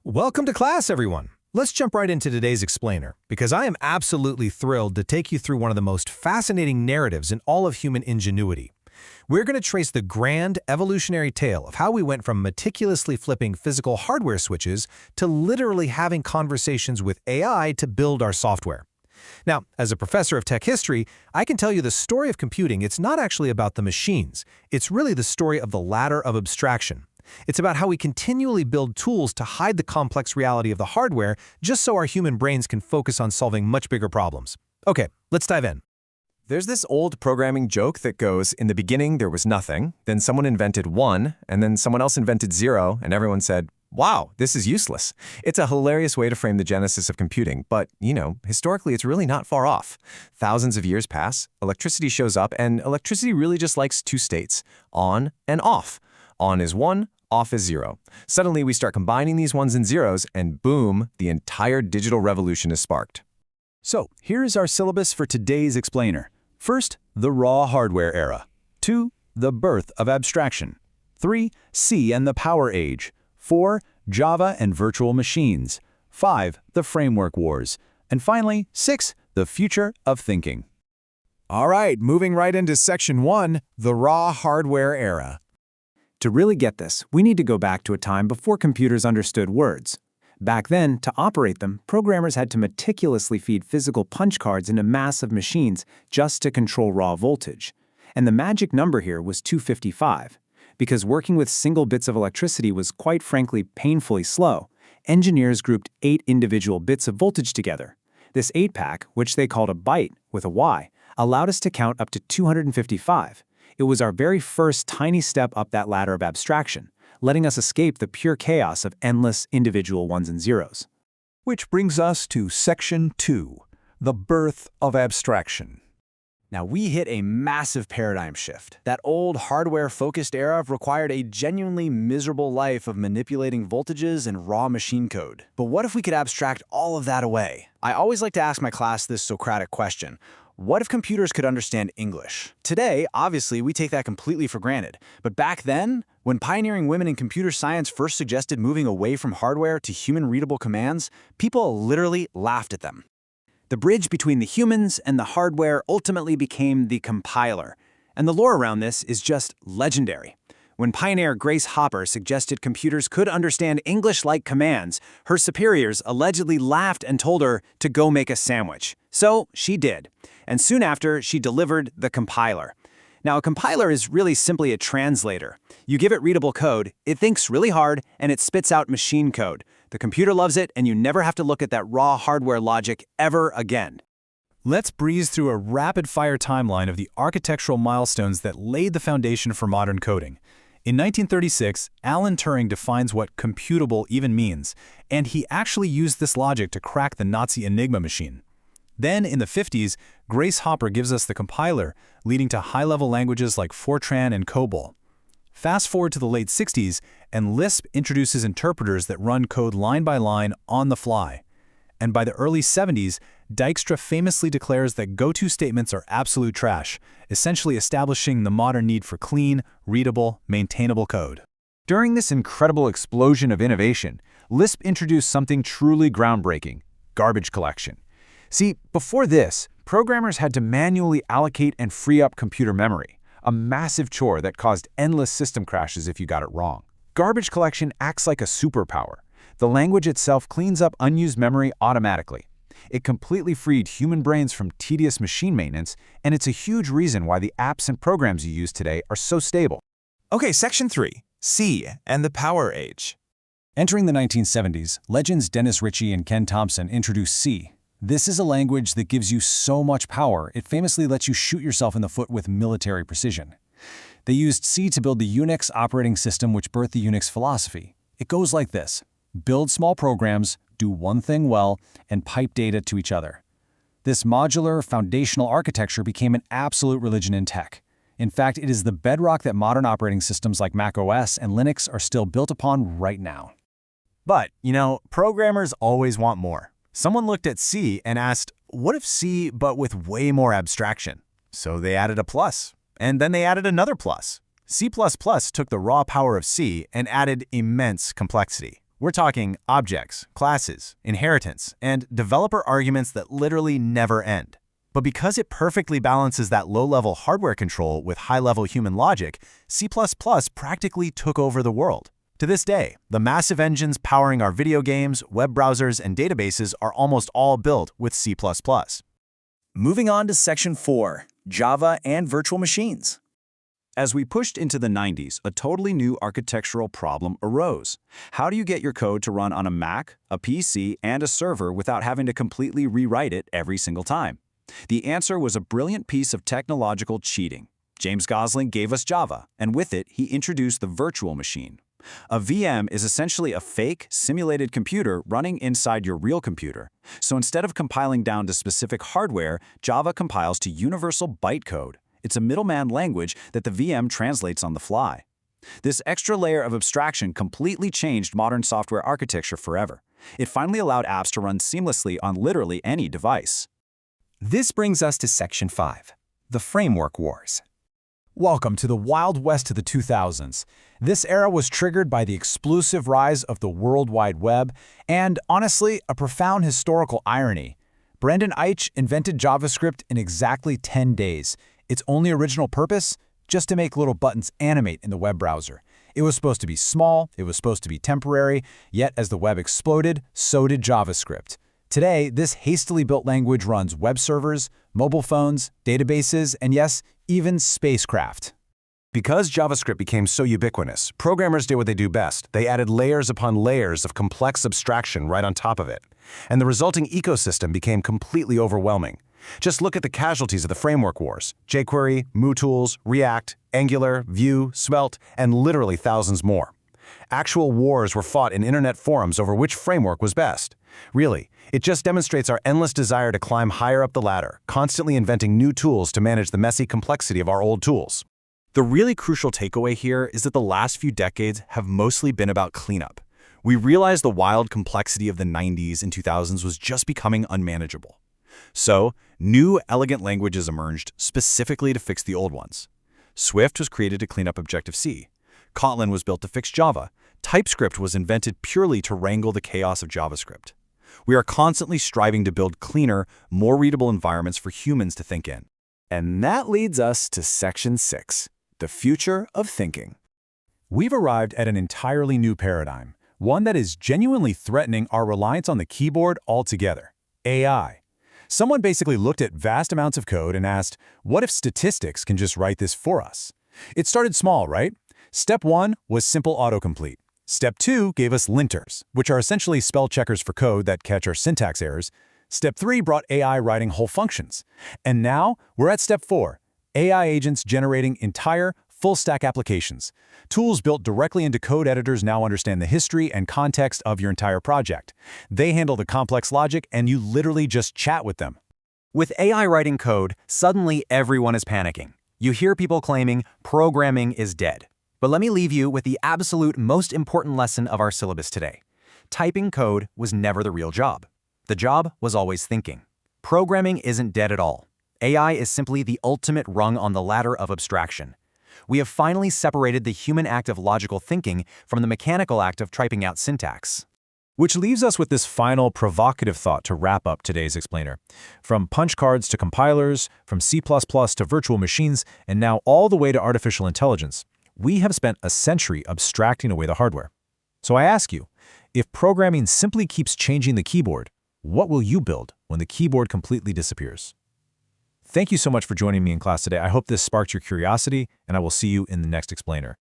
Welcome to class, everyone. Let's jump right into today's explainer, because I am absolutely thrilled to take you through one of the most fascinating narratives in all of human ingenuity. We're going to trace the grand evolutionary tale of how we went from meticulously flipping physical hardware switches to literally having conversations with AI to build our software. Now, as a professor of tech history, I can tell you the story of computing, it's not actually about the machines. It's really the story of the ladder of abstraction. It's about how we continually build tools to hide the complex reality of the hardware just so our human brains can focus on solving much bigger problems. Okay, let's dive in. There's this old programming joke that goes, in the beginning there was nothing, then someone invented 1, and then someone else invented 0, and everyone said, wow, this is useless. It's a hilarious way to frame the genesis of computing, but, historically it's really not far off. Thousands of years pass, electricity shows up, and electricity really just likes two states, on and off. On is 1, off is 0. Suddenly we start combining these ones and zeros, and boom, the entire digital revolution is sparked. So, here is our syllabus for today's explainer. First, the raw hardware era. 2, the birth of abstraction. 3, C and the power age. 4, Java and virtual machines. 5, the framework wars. And finally, 6, the future of thinking. All right, moving right into section 1, the raw hardware era. To really get this, we need to go back to a time before computers understood words. Back then, to operate them, programmers had to meticulously feed physical punch cards into massive machines just to control raw voltage. And the magic number here was 255. Because working with single bits of electricity was quite frankly painfully slow, engineers grouped 8 individual bits of voltage together. This 8-pack, which they called a byte with a Y, allowed us to count up to 255. It was our very first tiny step up that ladder of abstraction, letting us escape the pure chaos of endless individual ones and zeros. Which brings us to section 2, the birth of abstraction. Now, we hit a massive paradigm shift. That old hardware-focused era required a genuinely miserable life of manipulating voltages and raw machine code. But what if we could abstract all of that away? I always like to ask my class this Socratic question. What if computers could understand English? Today, obviously, we take that completely for granted. But back then, when pioneering women in computer science first suggested moving away from hardware to human-readable commands, people literally laughed at them. The bridge between the humans and the hardware ultimately became the compiler. And the lore around this is just legendary. When pioneer Grace Hopper suggested computers could understand English-like commands, her superiors allegedly laughed and told her to go make a sandwich. So she did. And soon after, she delivered the compiler. Now, a compiler is really simply a translator. You give it readable code, it thinks really hard, and it spits out machine code. The computer loves it, and you never have to look at that raw hardware logic ever again. Let's breeze through a rapid-fire timeline of the architectural milestones that laid the foundation for modern coding. In 1936, Alan Turing defines what computable even means, and he actually used this logic to crack the Nazi Enigma machine. Then, in the 50s, Grace Hopper gives us the compiler, leading to high-level languages like Fortran and COBOL. Fast forward to the late 60s, and Lisp introduces interpreters that run code line by line on the fly. And by the early 70s, Dijkstra famously declares that go-to statements are absolute trash, essentially establishing the modern need for clean, readable, maintainable code. During this incredible explosion of innovation, Lisp introduced something truly groundbreaking: garbage collection. See, before this, programmers had to manually allocate and free up computer memory, a massive chore that caused endless system crashes if you got it wrong. Garbage collection acts like a superpower. The language itself cleans up unused memory automatically. It completely freed human brains from tedious machine maintenance, and it's a huge reason why the apps and programs you use today are so stable. Okay, section 3, C and the power age. Entering the 1970s, legends Dennis Ritchie and Ken Thompson introduced C. This is a language that gives you so much power, it famously lets you shoot yourself in the foot with military precision. They used C to build the Unix operating system, which birthed the Unix philosophy. It goes like this: build small programs, do one thing well, and pipe data to each other. This modular, foundational architecture became an absolute religion in tech. In fact, it is the bedrock that modern operating systems like Mac OS and Linux are still built upon right now. But, programmers always want more. Someone looked at C and asked, what if C but with way more abstraction? So they added a plus, and then they added another plus. C++ took the raw power of C and added immense complexity. We're talking objects, classes, inheritance, and developer arguments that literally never end. But because it perfectly balances that low-level hardware control with high-level human logic, C++ practically took over the world. To this day, the massive engines powering our video games, web browsers, and databases are almost all built with C++. Moving on to Section 4, Java and virtual machines. As we pushed into the 90s, a totally new architectural problem arose. How do you get your code to run on a Mac, a PC, and a server without having to completely rewrite it every single time? The answer was a brilliant piece of technological cheating. James Gosling gave us Java, and with it, he introduced the virtual machine. A VM is essentially a fake, simulated computer running inside your real computer. So instead of compiling down to specific hardware, Java compiles to universal bytecode. It's a middleman language that the VM translates on the fly. This extra layer of abstraction completely changed modern software architecture forever. It finally allowed apps to run seamlessly on literally any device. This brings us to Section 5, the Framework Wars. Welcome to the Wild West of the 2000s. This era was triggered by the explosive rise of the World Wide Web and, honestly, a profound historical irony. Brendan Eich invented JavaScript in exactly 10 days. Its only original purpose? Just to make little buttons animate in the web browser. It was supposed to be small, it was supposed to be temporary, yet as the web exploded, so did JavaScript. Today, this hastily built language runs web servers, mobile phones, databases, and yes, even spacecraft. Because JavaScript became so ubiquitous, programmers did what they do best. They added layers upon layers of complex abstraction right on top of it. And the resulting ecosystem became completely overwhelming. Just look at the casualties of the framework wars: jQuery, MooTools, React, Angular, Vue, Svelte, and literally thousands more. Actual wars were fought in internet forums over which framework was best. Really, it just demonstrates our endless desire to climb higher up the ladder, constantly inventing new tools to manage the messy complexity of our old tools. The really crucial takeaway here is that the last few decades have mostly been about cleanup. We realized the wild complexity of the 90s and 2000s was just becoming unmanageable. So, new, elegant languages emerged specifically to fix the old ones. Swift was created to clean up Objective-C. Kotlin was built to fix Java. TypeScript was invented purely to wrangle the chaos of JavaScript. We are constantly striving to build cleaner, more readable environments for humans to think in. And that leads us to Section 6, the future of thinking. We've arrived at an entirely new paradigm, one that is genuinely threatening our reliance on the keyboard altogether: AI. Someone basically looked at vast amounts of code and asked, what if statistics can just write this for us? It started small, right? Step 1 was simple autocomplete. Step 2 gave us linters, which are essentially spell checkers for code that catch our syntax errors. Step 3 brought AI writing whole functions. And now we're at Step 4, AI agents generating entire, full-stack applications. Tools built directly into code editors now understand the history and context of your entire project. They handle the complex logic, and you literally just chat with them. With AI writing code, suddenly everyone is panicking. You hear people claiming programming is dead. But let me leave you with the absolute most important lesson of our syllabus today. Typing code was never the real job. The job was always thinking. Programming isn't dead at all. AI is simply the ultimate rung on the ladder of abstraction. We have finally separated the human act of logical thinking from the mechanical act of typing out syntax. Which leaves us with this final provocative thought to wrap up today's explainer. From punch cards to compilers, from C++ to virtual machines, and now all the way to artificial intelligence, we have spent a century abstracting away the hardware. So I ask you, if programming simply keeps changing the keyboard, what will you build when the keyboard completely disappears? Thank you so much for joining me in class today. I hope this sparked your curiosity, and I will see you in the next explainer.